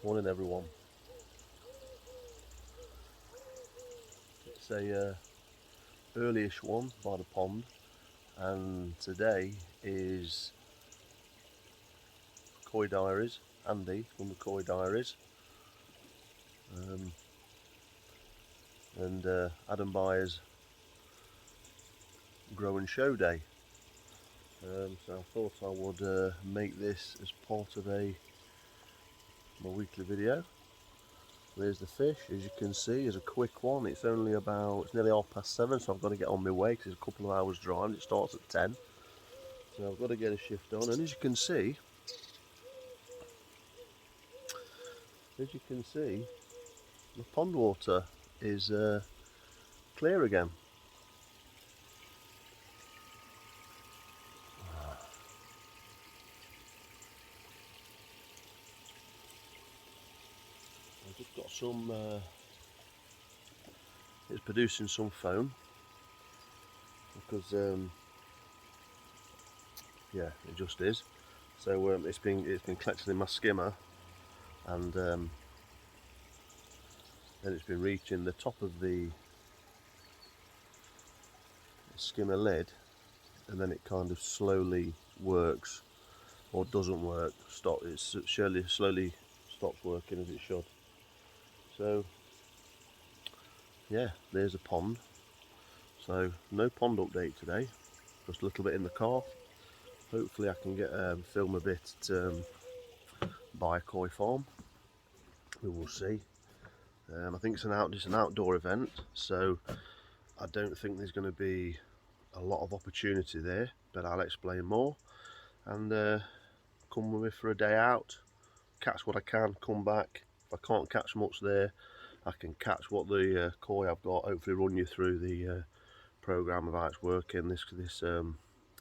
Morning everyone. It's a earlyish one by the pond, and today is Koi Diaries, Andy from the Koi Diaries, and Adam Byer's Grow and Show Day. So I thought I would make this as part of my weekly video. There's the fish, as you can see, is a quick one. It's nearly 7:30, so I've got to get on my way because it's a couple of hours drive and it starts at 10. So I've got to get a shift on, and as you can see, the pond water is clear again. I've just got some, it's producing some foam because yeah, it just is. So it's been collected in my skimmer, and then it's been reaching the top of the skimmer lid, and then it kind of slowly works, or doesn't work. It slowly stops working as it should. So yeah, there's a pond. So no pond update today, just a little bit in the car. Hopefully I can get film a bit at Byer Koi Farm. We will see. I think it's an outdoor event, so I don't think there's going to be a lot of opportunity there, but I'll explain more, and come with me for a day out, catch what I can, come back. If I can't catch much there, I can catch what the koi I've got, hopefully run you through the program of how it's working, this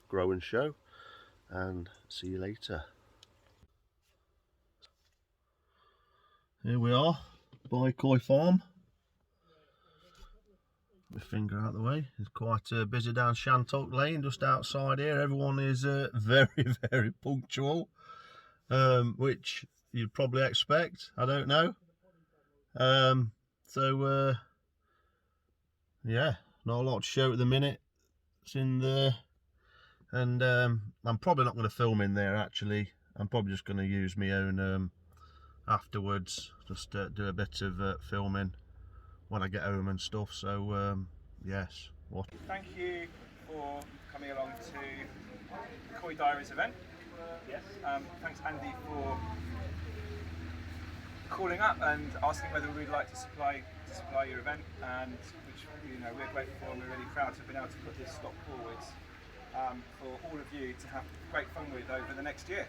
grow and show, and see you later. Here we are, Byer Koi Farm. My finger out the way. It's quite busy down Shantok Lane, just outside here. Everyone is very, very punctual, which you'd probably expect. I don't know. Yeah, not a lot to show at the minute. It's in there, and I'm probably not going to film in there. Actually, I'm probably just going to use my own afterwards. Just do a bit of filming when I get home and stuff. So yes. Thank you for coming along to the Koi Diaries event. Yes. Thanks Andy for calling up and asking whether we'd like to supply your event, and which we're grateful for, and we're really proud to have been able to put this stock forward for all of you to have great fun with over the next year.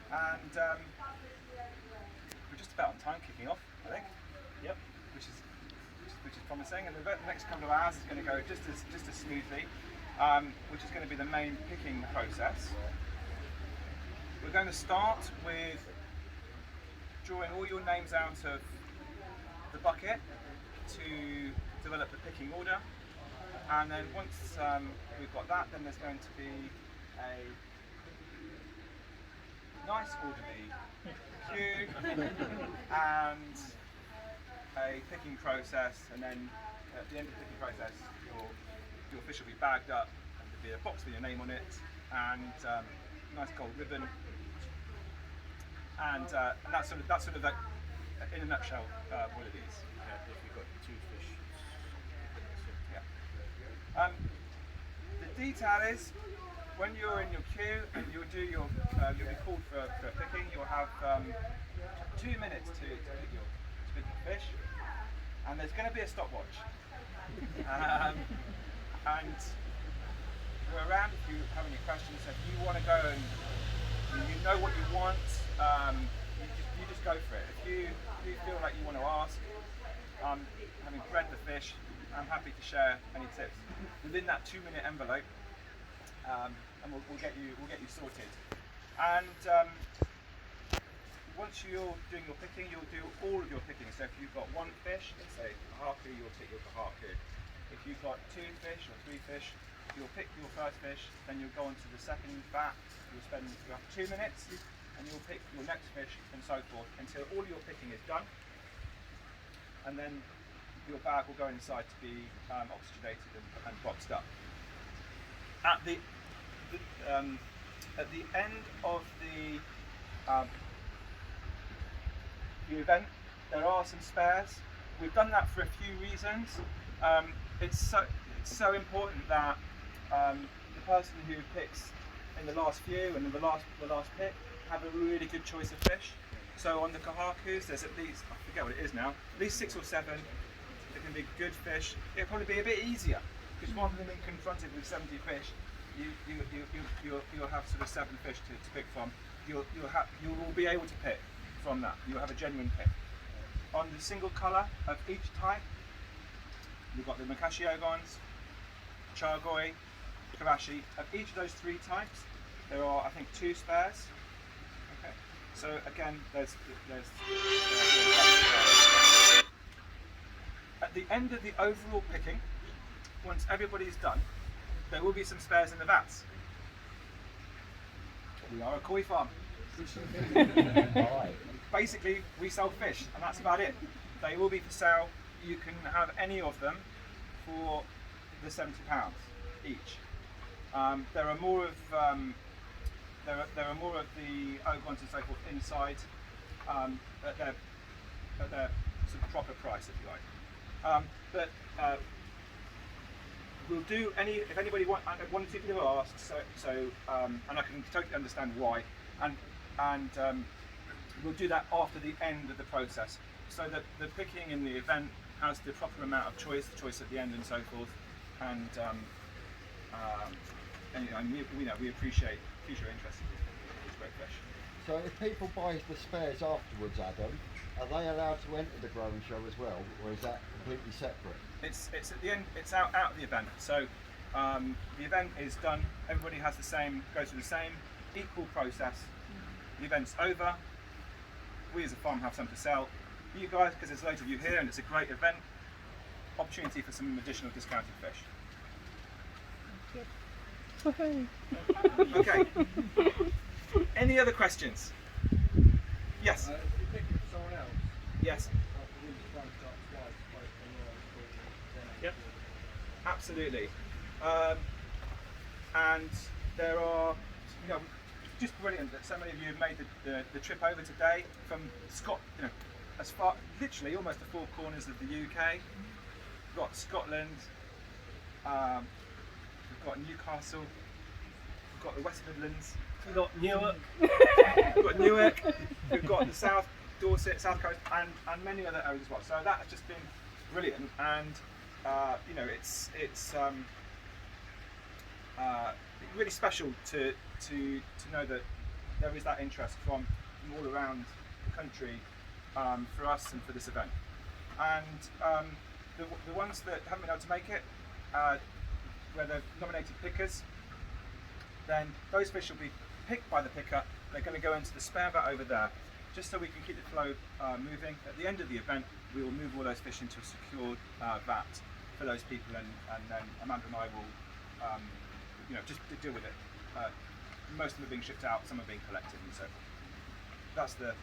And we're just about on time kicking off, I think. Yep. Which is promising, and the next couple of hours is going to go just as smoothly, which is going to be the main picking process. We're going to start with drawing all your names out of the bucket to develop the picking order, and then once we've got that, then there's going to be a nice orderly queue and a picking process, and then at the end of the picking process your fish will be bagged up, and there'll be a box with your name on it, and nice gold ribbon, and that's sort of like, in a nutshell, what it is. If you've got two fish. Yeah. The detail is, when you're in your queue and you'll be called for picking, you'll have 2 minutes to pick your fish, and there's going to be a stopwatch. And we're around if you have any questions. So if you want to go and you know what you want, you just go for it. If you feel like you want to ask, having bred the fish, I'm happy to share any tips within that 2-minute envelope, and we'll get you sorted. And once you're doing your picking, you'll do all of your picking. So if you've got one fish, let's say Kohaku, you'll pick your Kohaku. If you've got 2 fish or 3 fish, you'll pick your first fish, then you'll go on to the second bat. You'll have 2 minutes, and you'll pick your next fish and so forth until all your picking is done, and then your bag will go inside to be oxygenated and boxed up. At the end of the event, there are some spares. We've done that for a few reasons. It's so important that the person who picks in the last few and in the last pick have a really good choice of fish. So on the Kohakus, there's at least, I forget what it is now, at least 6 or 7 that can be good fish. It'll probably be a bit easier because rather than being confronted with 70 fish, you'll have sort of 7 fish to pick from. You will be able to pick from that. You'll have a genuine pick. On the single colour of each type, we've got the Karashigois, Sharkey, Karashi. Of each of those 3 types, there are, I think, 2 spares. Okay. So again, there's at the end of the overall picking, once everybody's done, there will be some spares in the vats. We are a koi farm. Basically, we sell fish, and that's about it. They will be for sale. You can have any of them for the £70 each. There are more of there are more of the oak ones and so forth inside at their sort of proper price, if you like. But we'll do any, if anybody one or two people have asked, and I can totally understand why, and we'll do that after the end of the process, so that the picking in the event has the proper amount of choice at the end and so forth, and we appreciate your interest in these great fish. So if people buy the spares afterwards, Adam, are they allowed to enter the growing show as well, or is that completely separate? It's at the end. It's out of the event. So the event is done. Everybody has the same, goes through the same equal process. The event's over. We as a farm have some to sell. You guys, because there's loads of you here and it's a great event, opportunity for some additional discounted fish. Okay. Any other questions? Yes. If you pick it for someone else, Yes. we need to try and start twice, Yep. Absolutely. And there are, just brilliant that so many of you have made the trip over today from as far, literally almost the 4 corners of the UK. We've got Scotland, we've got Newcastle, we've got the West Midlands, we've got Newark, we've got the South Dorset, South Coast, and many other areas as well. So that has just been brilliant, and it's really special to know that there is that interest from all around the country for us and for this event. And the ones that haven't been able to make it, where they're nominated pickers, then those fish will be picked by the picker. They're going to go into the spare vat over there, just so we can keep the flow moving. At the end of the event, we will move all those fish into a secured vat for those people, and then Amanda and I will just deal with it. Most of them are being shipped out, some are being collected, and so that's the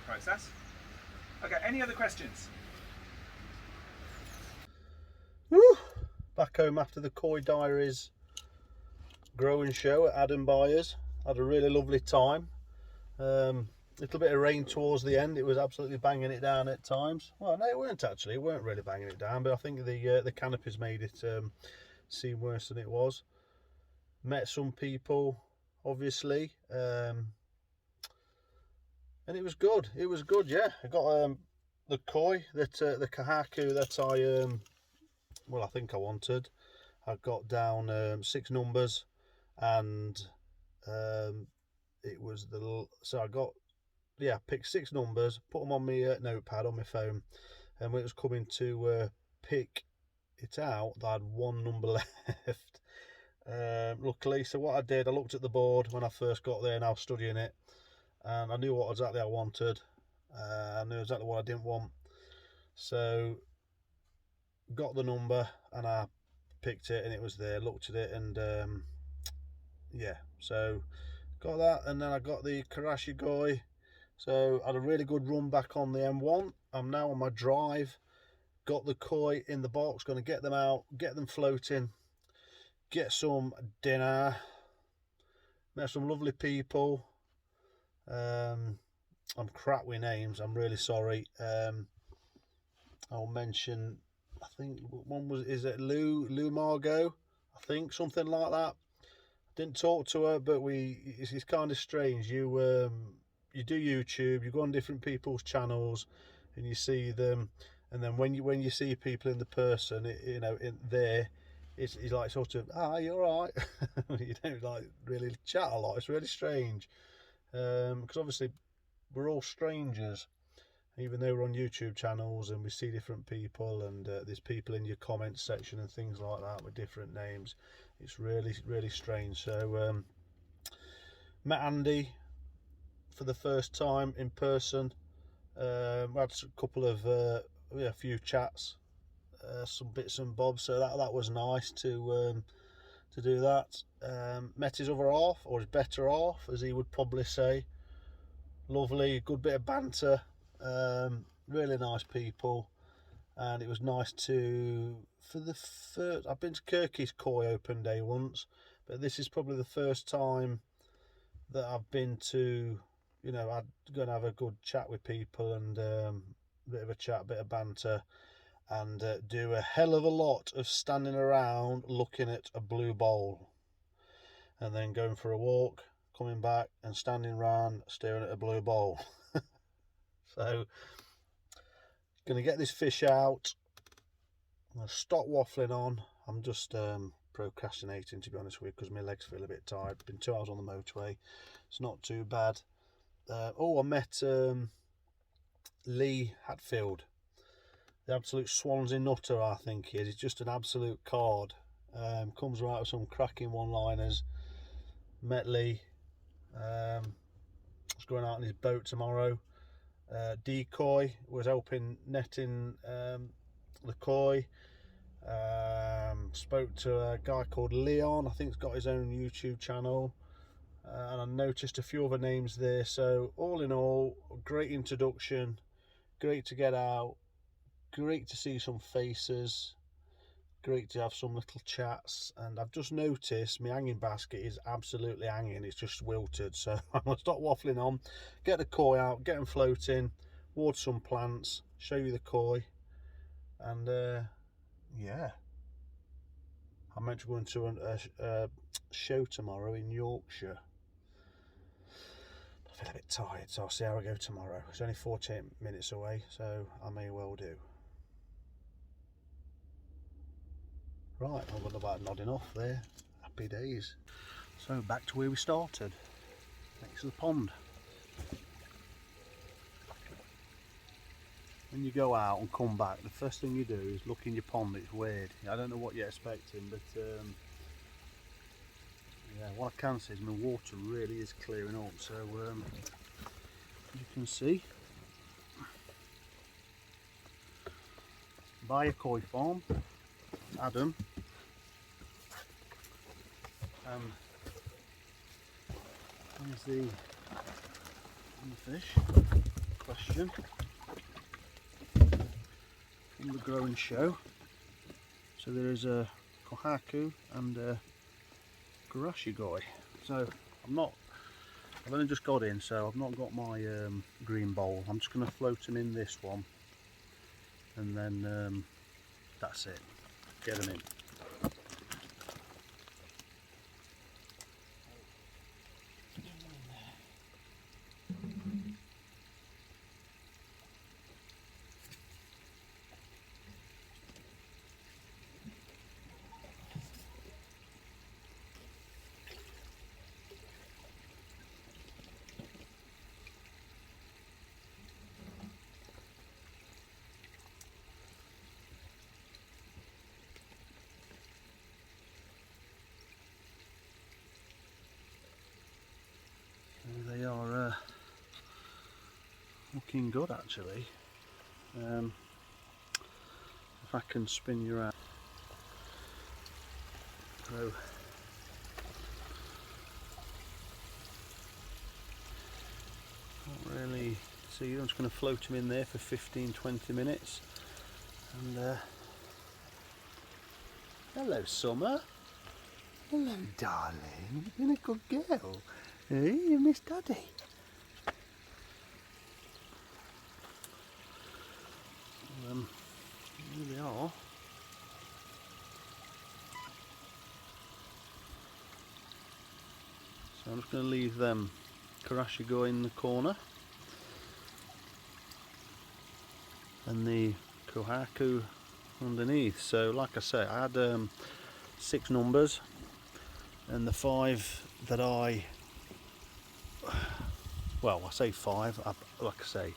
process. Okay, any other questions? Woo! Back home after the Koi Diaries Growing Show at Adam Byers. Had a really lovely time. Little bit of rain towards the end. It was absolutely banging it down at times. Well, no, it weren't actually. It weren't really banging it down, but I think the canopies made it seem worse than it was. Met some people, obviously, and it was good. It was good, yeah. I got the koi that the Kohaku that I think I wanted. I got down 6 numbers, and it was I picked 6 numbers, put them on my notepad on my phone, and when it was coming to pick it out, I had 1 number left. Luckily, so what I did, I looked at the board when I first got there and I was studying it, and I knew what exactly I wanted. I knew exactly what I didn't want, so got the number and I picked it, and it was there. Looked at it, and yeah, so got that, and then I got the Karashigoi. So I had a really good run back on the M1. I'm now on my drive. Got the koi in the box, going to get them out, get them floating, get some dinner. Met some lovely people. I'm crap with names, I'm really sorry. I'll mention, I think one was, is it Lou Margot? I think something like that. Didn't talk to her, but it's kind of strange. You do YouTube, you go on different people's channels, and you see them, and then when you see people in the person, in there, it's like sort of, you're right. You don't like really chat a lot. It's really strange, because obviously we're all strangers, even though we're on YouTube channels and we see different people, and there's people in your comments section and things like that with different names. It's really strange. So met Andy for the first time in person. We had a couple of a few chats, some bits and bobs, so that was nice to do that. Met his other half, or his better half, as he would probably say. Lovely, good bit of banter, really nice people, and it was nice for the first. I've been to Kirky's Koi Open Day once, but this is probably the first time that I've been to, I'm going to have a good chat with people, and bit of a chat, bit of banter, and do a hell of a lot of standing around looking at a blue bowl, and then going for a walk, coming back and standing around staring at a blue bowl. So going to get this fish out. I'm going to stop waffling on. I'm just procrastinating, to be honest with you, because my legs feel a bit tired. Been 2 hours on the motorway. It's not too bad. I met Lee Hatfield, the absolute Swansea nutter, I think he is. He's just an absolute card. Comes right with some cracking one-liners. Met Lee. He's going out on his boat tomorrow. Decoy was helping netting the koi. Spoke to a guy called Leon, I think he's got his own YouTube channel, and I noticed a few other names there. So all in all, great introduction, great to get out, great to see some faces, great to have some little chats. And I've just noticed my hanging basket is absolutely hanging, it's just wilted, so I'm going to stop waffling on, get the koi out, get them floating, water some plants, show you the koi, and yeah, I'm meant to go into a show tomorrow in Yorkshire. I feel a bit tired, so I'll see how I go tomorrow. It's only 48 minutes away, so I may well do. Right, I'm going about nodding off there. Happy days. So back to where we started, next to the pond. When you go out and come back, the first thing you do is look in your pond. It's weird. I don't know what you're expecting, but yeah, what I can say is my water really is clearing up. So you can see, Byer Koi Farm, Adam, here's the fish question from the growing show. So there is a Kohaku and a Karashigoi. So I've only just got in, so I've not got my green bowl. I'm just going to float them in this one, and then that's it. Get them in. They are looking good, actually. If I can spin you out. So really see. I'm just going to float him in there for 15-20 minutes. And hello, Summer. Hello, darling. You've been a good girl. Hey, you miss Daddy. Here they are. So I'm just going to leave them Karashigoi in the corner, and the Kohaku underneath. So like I say, I had 6 numbers, and the 5 that I say 5, like I say,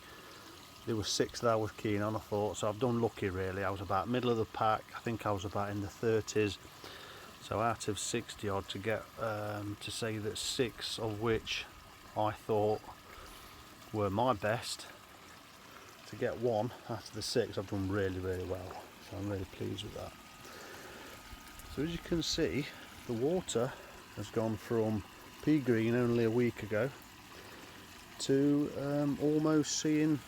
there were 6 that I was keen on, I thought, so I've done lucky really. I was about middle of the pack, I think I was about in the 30s, so out of 60 odd to get to say that 6 of which I thought were my best, to get 1 out of the 6, I've done really well, so I'm really pleased with that. So as you can see, the water has gone from pea green only a week ago to almost seeing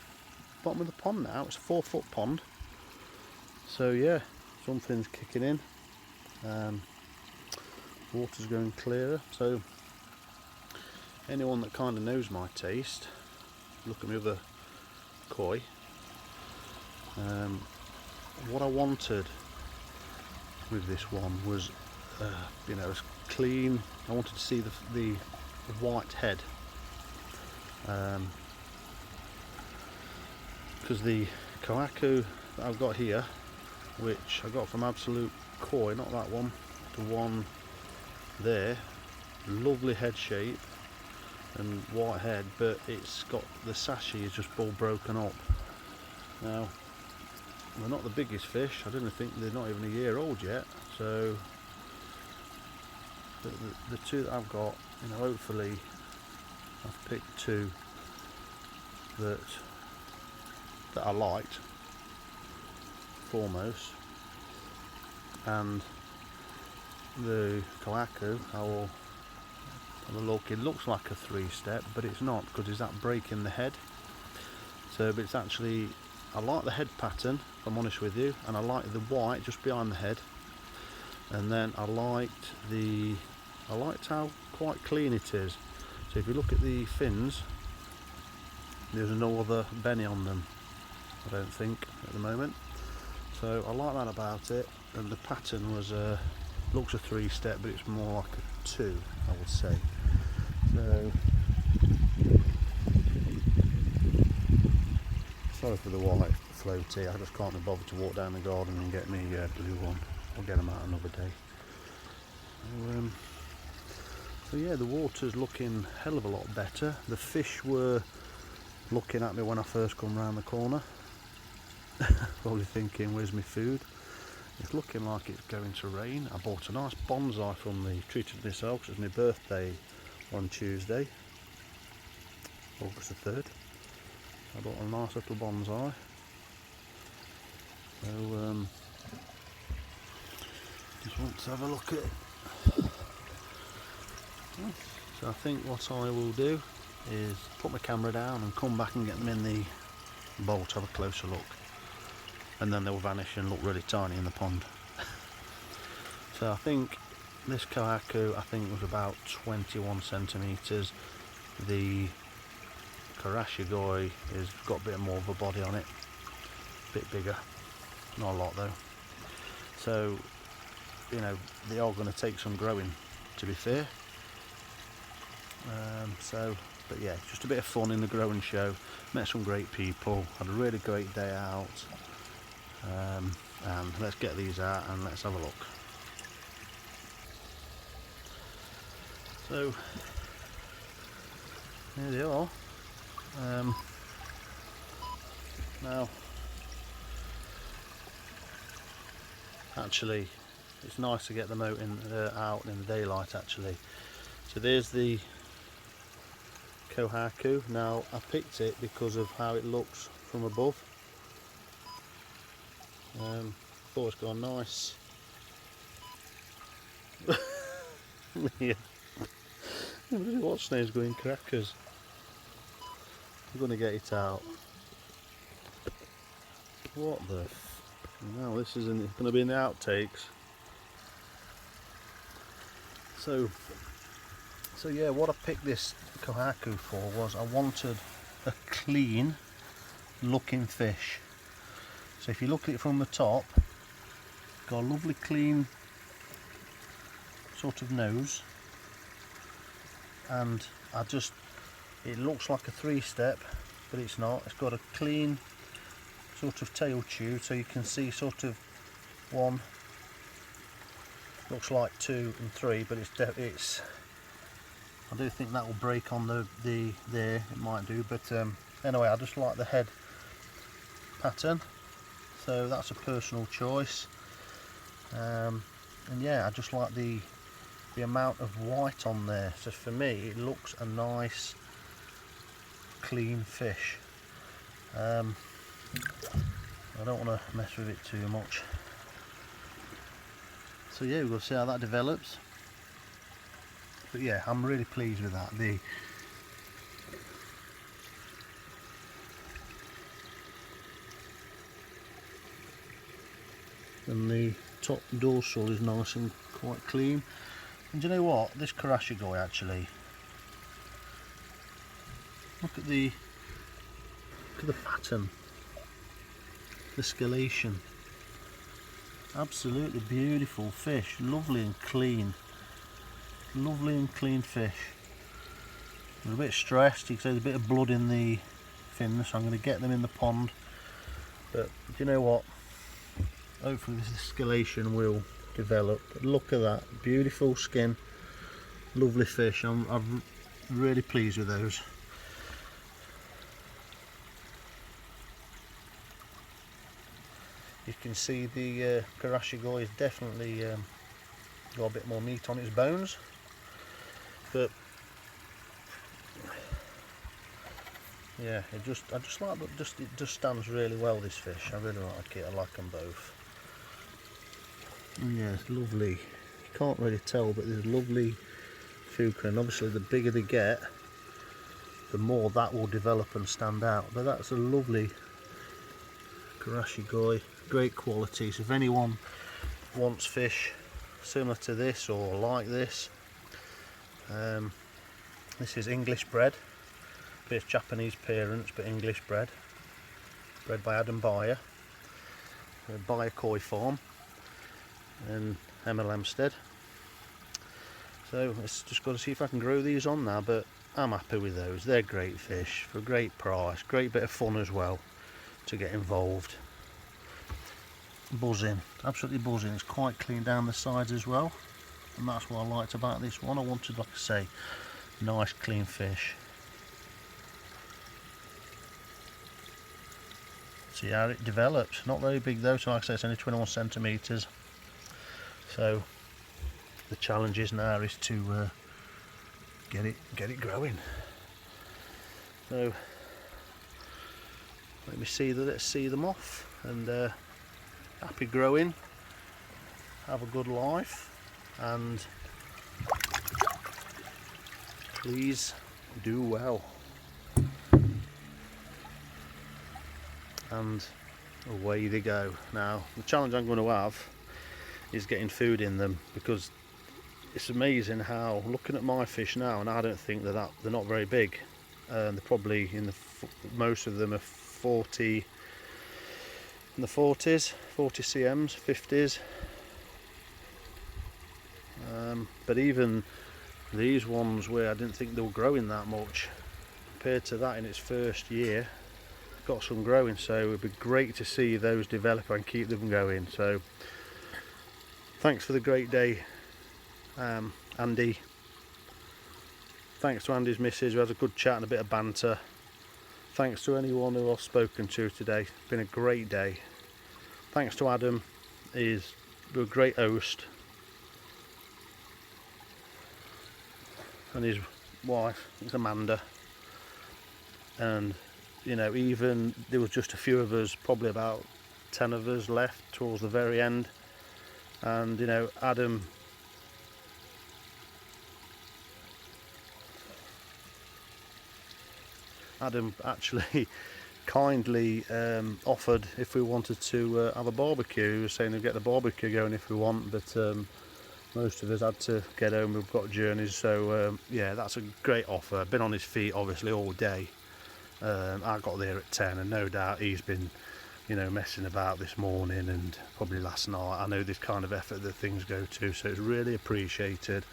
bottom of the pond now. It's a 4-foot pond, so yeah, something's kicking in. Water's going clearer, so anyone that kind of knows my taste, look at my other koi. What I wanted with this one was you know, it's clean. I wanted to see the white head, because the Kohaku that I've got here, which I got from Absolute Koi, not that one, the one there, lovely head shape and white head, but it's got the sashi is just all broken up. Now they're not the biggest fish, I don't think they're not even a year old yet, so the 2 that I've got, you know, hopefully I've picked 2 that I liked foremost, and the Kohaku, I will have a look. It looks like a 3-step, but it's not, because there's that break in the head. So, but it's actually, I like the head pattern, if I'm honest with you, and I like the white just behind the head, and then I liked how quite clean it is. So if you look at the fins, there's no other Benny on them, I don't think, at the moment. So I like that about it, and the pattern was looks a 3-step, but it's more like a 2, I would say. So sorry for the white floaty, I just can't be bothered to walk down the garden and get me blue one. I'll get them out another day. So yeah, the water's looking a hell of a lot better. The fish were looking at me when I first come round the corner, probably thinking, where's my food? It's looking like it's going to rain. I bought a nice bonsai from the, treated myself, because it was my birthday on Tuesday, August the 3rd. I bought a nice little bonsai. So just want to have a look at it. So I think what I will do is put my camera down and come back and get them in the bowl to have a closer look, and then they'll vanish and look really tiny in the pond. So I think this Kohaku, I think, was about 21 centimetres. The Karashigoi has got a bit more of a body on it, a bit bigger, not a lot though. So, you know, they are going to take some growing, to be fair. But yeah, just a bit of fun in the growing show. Met some great people, had a really great day out, and let's get these out and let's have a look. So here they are. Now, actually, it's nice to get them out in the daylight actually. So there's the Kohaku. Now I picked it because of how it looks from above. Thought it's got a nice yeah. What's name's going crackers. We're going to get it out. What the no, this isn't going to be in the outtakes. So yeah, what I picked this Kohaku for was I wanted a clean looking fish. So if you look at it from the top, got a lovely clean sort of nose, and it looks like a 3-step, but it's not. It's got a clean sort of tail tube, so you can see sort of 1, looks like 2 and 3, but it's I do think that will break on the there, it might do, but anyway, I just like the head pattern, so that's a personal choice. And yeah, I just like the amount of white on there, so for me it looks a nice clean fish. I don't want to mess with it too much, so yeah, we'll see how that develops. But yeah, I'm really pleased with that. And the top dorsal is nice and quite clean. And do you know what? This Karashigoi, actually, look at the pattern, the scalation. Absolutely beautiful fish, lovely and clean. Lovely and clean fish. I'm a bit stressed, you can see there's a bit of blood in the fins, so I'm going to get them in the pond. But do you know what? Hopefully this scalation will develop. But look at that, beautiful skin, lovely fish. I'm really pleased with those. You can see the Karashigoi is definitely got a bit more meat on its bones, but yeah, I just like that. It just stands really well, this fish. I really like it. I like them both. And yeah, it's lovely. You can't really tell, but there's lovely fuca, and obviously the bigger they get, the more that will develop and stand out. But that's a lovely Karashigoi, great quality. So if anyone wants fish similar to this or like this, this is English bred. It's Japanese parents, but English bred by Adam Byer, Byer Koi Farm in Hemel. So it's just got to see if I can grow these on now, but I'm happy with those. They're great fish for a great price, great bit of fun as well to get involved. Buzzing, absolutely buzzing. It's quite clean down the sides as well, and that's what I liked about this one. I wanted, like I say, nice clean fish. See how it develops. Not very big though, so like I say, it's only 21 centimetres. So the challenge is now is to get it growing. So let's see them off, and happy growing, have a good life, and please do well. And away they go. Now the challenge I'm going to have is getting food in them, because it's amazing how, looking at my fish now, and I don't think they're not very big. They're probably most of them are 40 in the 40s, 40 cms, 50s. But even these ones, where I didn't think they were growing that much, compared to that in its first year, got some growing. So it would be great to see those develop and keep them going. So thanks for the great day, Andy. Thanks to Andy's missus, we had a good chat and a bit of banter. Thanks to anyone who I've spoken to today. It's been a great day. Thanks to Adam, he's a great host, and his wife is Amanda. And you know, even there was just a few of us, probably about 10 of us left towards the very end, and you know, Adam Adam actually kindly offered if we wanted to have a barbecue. He was saying he'd get the barbecue going if we want, but most of us had to get home. We've got journeys, so yeah, that's a great offer. Been on his feet obviously all day. I got there at 10, and no doubt he's been, you know, messing about this morning and probably last night. I know this kind of effort that things go to, so it's really appreciated.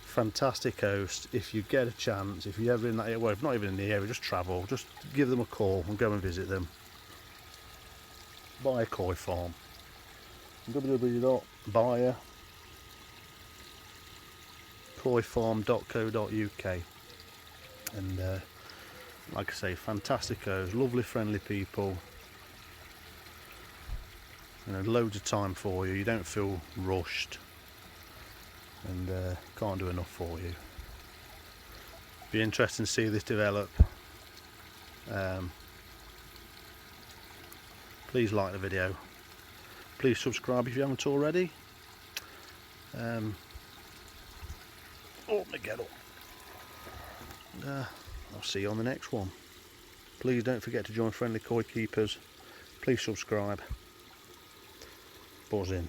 Fantastic host. If you get a chance, if you're ever in that area, well, if not even in the area, just travel, just give them a call and go and visit them. Byer Koi Farm, www.byerkoifarm.co.uk. And like I say, fantastic host, lovely friendly people, you know, loads of time for you. You don't feel rushed, and can't do enough for you. Be interesting to see this develop. Please like the video, please subscribe if you haven't already. Oh my God, I'll see you on the next one. Please don't forget to join Friendly Koi Keepers. Please subscribe. Buzz in.